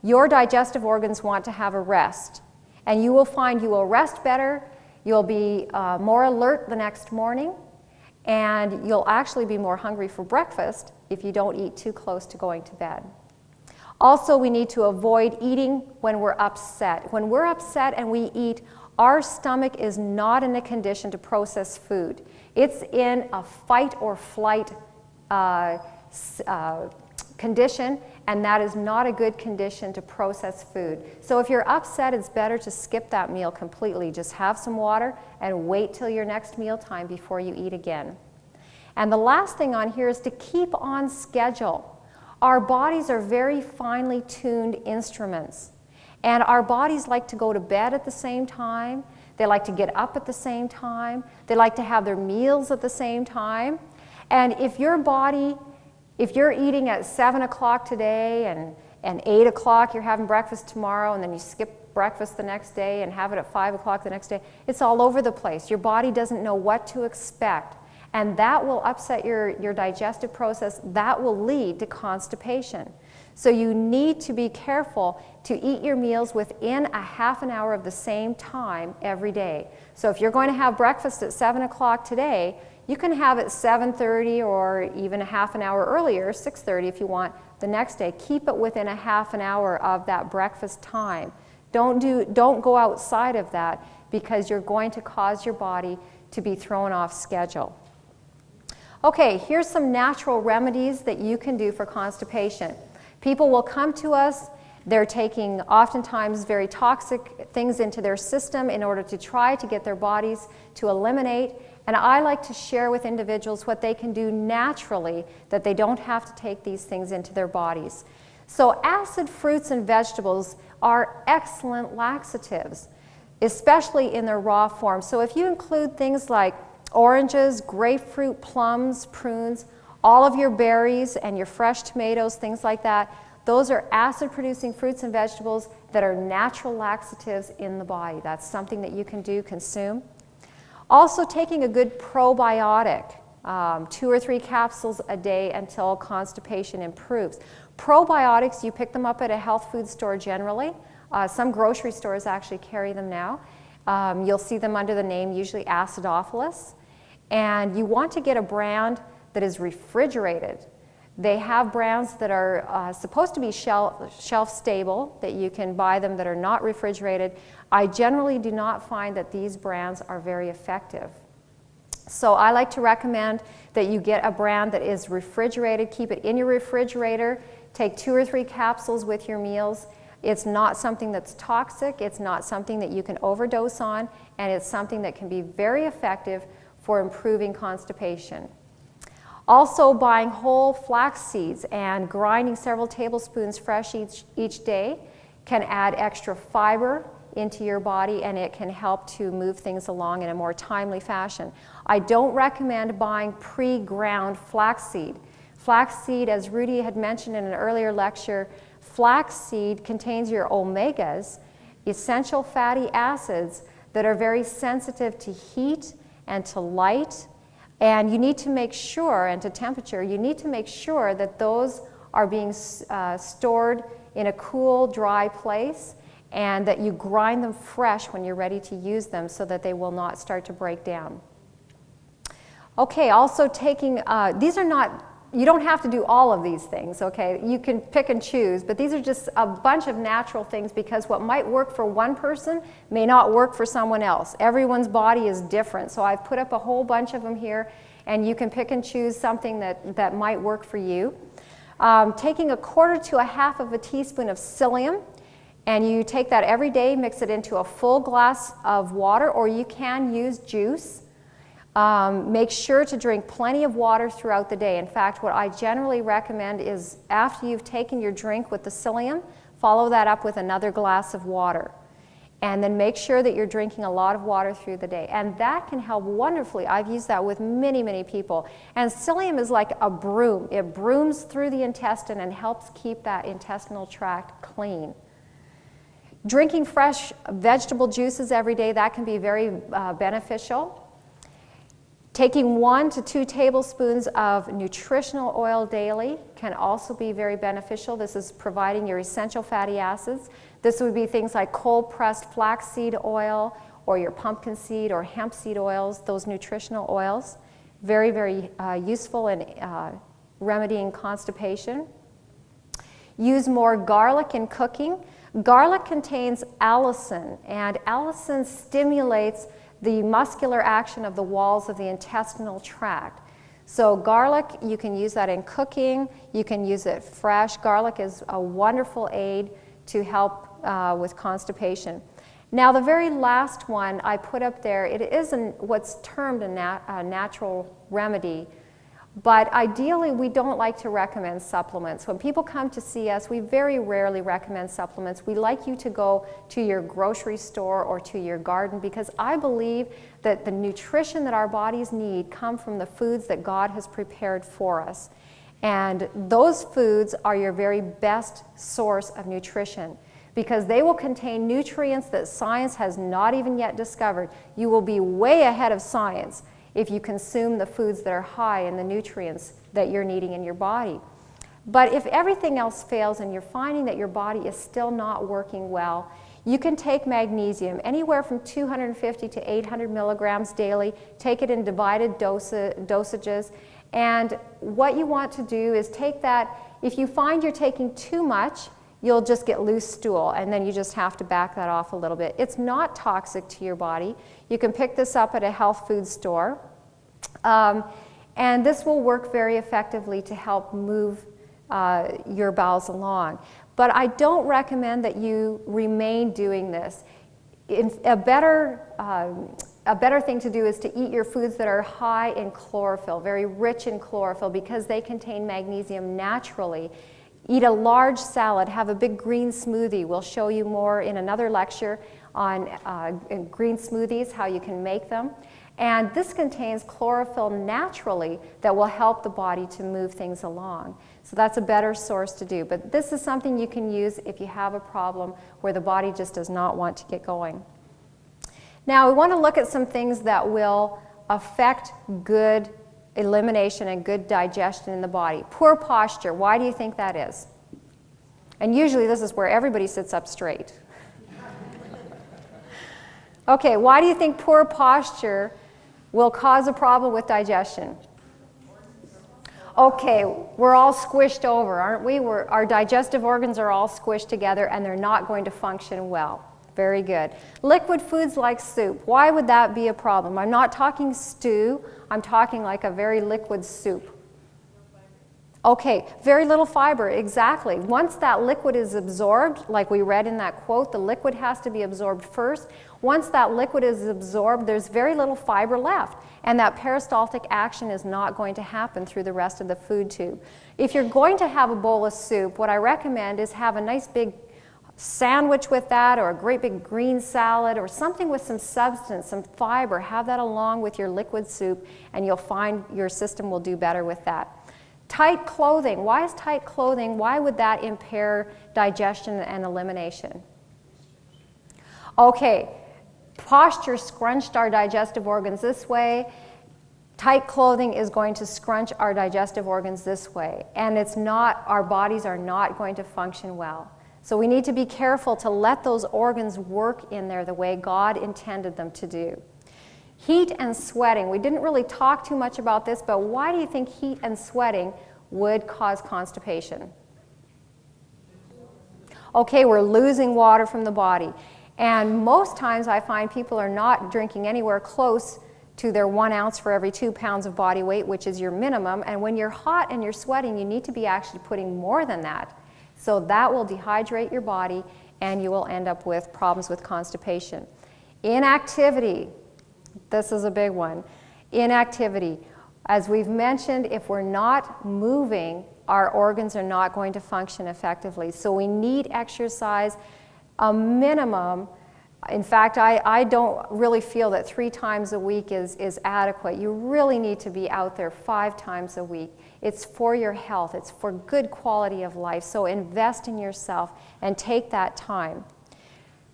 Speaker 1: your digestive organs want to have a rest. And you will find you will rest better, you'll be more alert the next morning, and you'll actually be more hungry for breakfast if you don't eat too close to going to bed. Also, we need to avoid eating when we're upset. When we're upset and we eat, our stomach is not in a condition to process food. It's in a fight or flight condition, and that is not a good condition to process food. So if you're upset, it's better to skip that meal completely. Just have some water and wait till your next meal time before you eat again. And the last thing on here is to keep on schedule. Our bodies are very finely tuned instruments, and our bodies like to go to bed at the same time. They like to get up at the same time. They like to have their meals at the same time. And if you're eating at 7 o'clock today and 8 o'clock you're having breakfast tomorrow, and then you skip breakfast the next day and have it at 5 o'clock the next day, it's all over the place. Your body doesn't know what to expect. And that will upset your digestive process. That will lead to constipation. So you need to be careful to eat your meals within a half an hour of the same time every day. So if you're going to have breakfast at 7 o'clock today, you can have it 7:30 or even a half an hour earlier, 6:30 if you want, the next day. Keep it within a half an hour of that breakfast time. Don't go outside of that, because you're going to cause your body to be thrown off schedule. Okay, here's some natural remedies that you can do for constipation. People will come to us, they're taking oftentimes very toxic things into their system in order to try to get their bodies to eliminate, and I like to share with individuals what they can do naturally, that they don't have to take these things into their bodies. So acid fruits and vegetables are excellent laxatives, especially in their raw form. So if you include things like oranges, grapefruit, plums, prunes, all of your berries and your fresh tomatoes, things like that, those are acid-producing fruits and vegetables that are natural laxatives in the body. That's something that you can consume. Also, taking a good probiotic, 2 or 3 capsules a day until constipation improves. Probiotics, you pick them up at a health food store generally. Some grocery stores actually carry them now. You'll see them under the name usually Acidophilus. And you want to get a brand that is refrigerated. They have brands that are supposed to be shelf stable, that you can buy them that are not refrigerated. I generally do not find that these brands are very effective. So I like to recommend that you get a brand that is refrigerated. Keep it in your refrigerator. Take 2 or 3 capsules with your meals. It's not something that's toxic. It's not something that you can overdose on. And it's something that can be very effective for improving constipation. Also, buying whole flax seeds and grinding several tablespoons fresh each day can add extra fiber into your body, and it can help to move things along in a more timely fashion. I don't recommend buying pre-ground flaxseed. Flaxseed, as Rudy had mentioned in an earlier lecture, flaxseed contains your omegas, essential fatty acids that are very sensitive to heat and to light, and you need to make sure, and to temperature, you need to make sure that those are being stored in a cool, dry place, and that you grind them fresh when you're ready to use them so that they will not start to break down. Okay, also taking, these are not, you don't have to do all of these things, okay? You can pick and choose, but these are just a bunch of natural things because what might work for one person may not work for someone else. Everyone's body is different, so I've put up a whole bunch of them here, and you can pick and choose something that might work for you. Taking 1/4 to 1/2 of a teaspoon of psyllium, and you take that every day, mix it into a full glass of water, or you can use juice. Make sure to drink plenty of water throughout the day. In fact, what I generally recommend is after you've taken your drink with the psyllium, follow that up with another glass of water. And then make sure that you're drinking a lot of water through the day. And that can help wonderfully. I've used that with many, many people. And psyllium is like a broom. It brooms through the intestine and helps keep that intestinal tract clean. Drinking fresh vegetable juices every day, that can be very beneficial. Taking 1 to 2 tablespoons of nutritional oil daily can also be very beneficial. This is providing your essential fatty acids. This would be things like cold-pressed flaxseed oil or your pumpkin seed or hemp seed oils, those nutritional oils. Very, very useful in remedying constipation. Use more garlic in cooking. Garlic contains allicin, and allicin stimulates the muscular action of the walls of the intestinal tract. So garlic, you can use that in cooking, you can use it fresh. Garlic is a wonderful aid to help with constipation. Now the very last one I put up there, it is what's termed a natural remedy, but ideally we don't like to recommend supplements. When people come to see us, we very rarely recommend supplements. We like you to go to your grocery store or to your garden because I believe that the nutrition that our bodies need come from the foods that God has prepared for us. And those foods are your very best source of nutrition because they will contain nutrients that science has not even yet discovered. You will be way ahead of science if you consume the foods that are high in the nutrients that you're needing in your body. But if everything else fails and you're finding that your body is still not working well, you can take magnesium anywhere from 250 to 800 milligrams daily. Take it in divided dosages. And what you want to do is take that. If you find you're taking too much, you'll just get loose stool, and then you just have to back that off a little bit. It's not toxic to your body. You can pick this up at a health food store. And this will work very effectively to help move your bowels along. But I don't recommend that you remain doing this. A better thing to do is to eat your foods that are high in chlorophyll, very rich in chlorophyll, because they contain magnesium naturally. Eat a large salad, have a big green smoothie. We'll show you more in another lecture on green smoothies, how you can make them. And this contains chlorophyll naturally that will help the body to move things along. So that's a better source to do. But this is something you can use if you have a problem where the body just does not want to get going. Now we want to look at some things that will affect good elimination and good digestion in the body. Poor posture, why do you think that is? And usually this is where everybody sits up straight. Okay, why do you think poor posture will cause a problem with digestion? Okay, we're all squished over, aren't we? Our digestive organs are all squished together and they're not going to function well. Very good. Liquid foods like soup, why would that be a problem? I'm not talking stew, I'm talking like a very liquid soup. Okay, very little fiber, exactly. Once that liquid is absorbed, like we read in that quote, the liquid has to be absorbed first. Once that liquid is absorbed, there's very little fiber left, and that peristaltic action is not going to happen through the rest of the food tube. If you're going to have a bowl of soup, what I recommend is have a nice big sandwich with that, or a great big green salad, or something with some substance, some fiber. Have that along with your liquid soup, and you'll find your system will do better with that. Tight clothing. Why is tight clothing, why would that impair digestion and elimination? Okay, posture scrunched our digestive organs this way. Tight clothing is going to scrunch our digestive organs this way, and it's not, our bodies are not going to function well. So we need to be careful to let those organs work in there the way God intended them to do. Heat and sweating. We didn't really talk too much about this, but why do you think heat and sweating would cause constipation? Okay, we're losing water from the body. And most times I find people are not drinking anywhere close to their 1 ounce for every 2 pounds of body weight, which is your minimum. And when you're hot and you're sweating, you need to be actually putting more than that. So that will dehydrate your body, and you will end up with problems with constipation. Inactivity. This is a big one. Inactivity. As we've mentioned, if we're not moving, our organs are not going to function effectively. So we need exercise, a minimum. In fact, I don't really feel that 3 times a week is adequate. You really need to be out there 5 times a week. It's for your health. It's for good quality of life. So invest in yourself and take that time.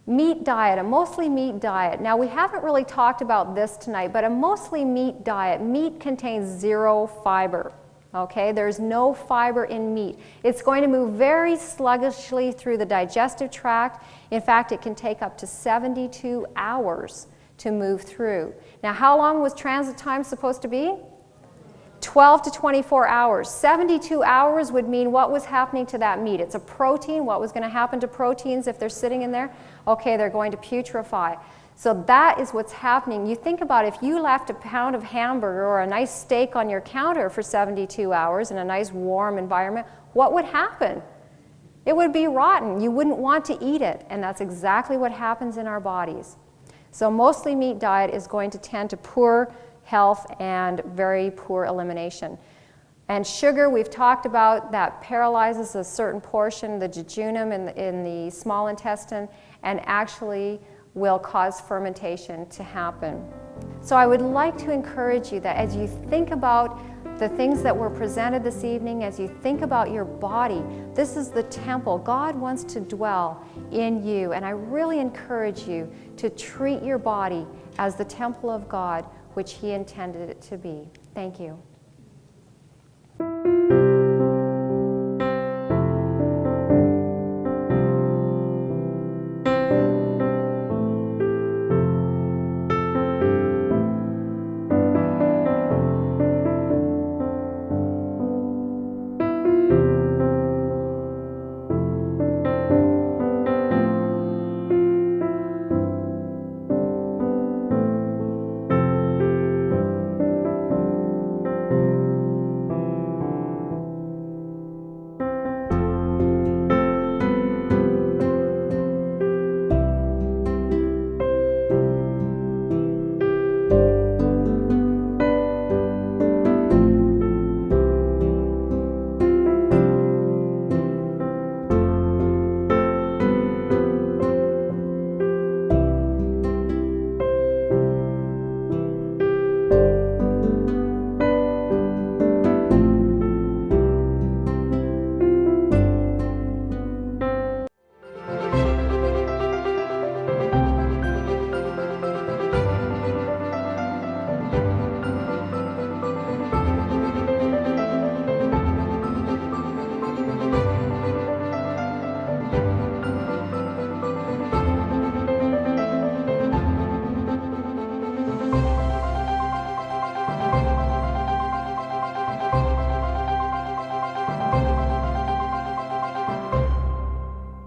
Speaker 1: Meat diet, a mostly meat diet. Now, we haven't really talked about this tonight, but a mostly meat diet, meat contains 0 fiber. Okay, there's no fiber in meat. It's going to move very sluggishly through the digestive tract. In fact, it can take up to 72 hours to move through. Now, how long was transit time supposed to be? 12 to 24 hours. 72 hours would mean what was happening to that meat. It's a protein. What was going to happen to proteins if they're sitting in there? Okay, they're going to putrefy. So that is what's happening. You think about if you left a pound of hamburger or a nice steak on your counter for 72 hours in a nice warm environment, what would happen? It would be rotten. You wouldn't want to eat it, and that's exactly what happens in our bodies. So mostly meat diet is going to tend to poor health and very poor elimination. And sugar, we've talked about, that paralyzes a certain portion, the jejunum in the small intestine, and actually will cause fermentation to happen. So I would like to encourage you that as you think about the things that were presented this evening, as you think about your body, this is the temple. God wants to dwell in you, and I really encourage you to treat your body as the temple of God, which He intended it to be. Thank you.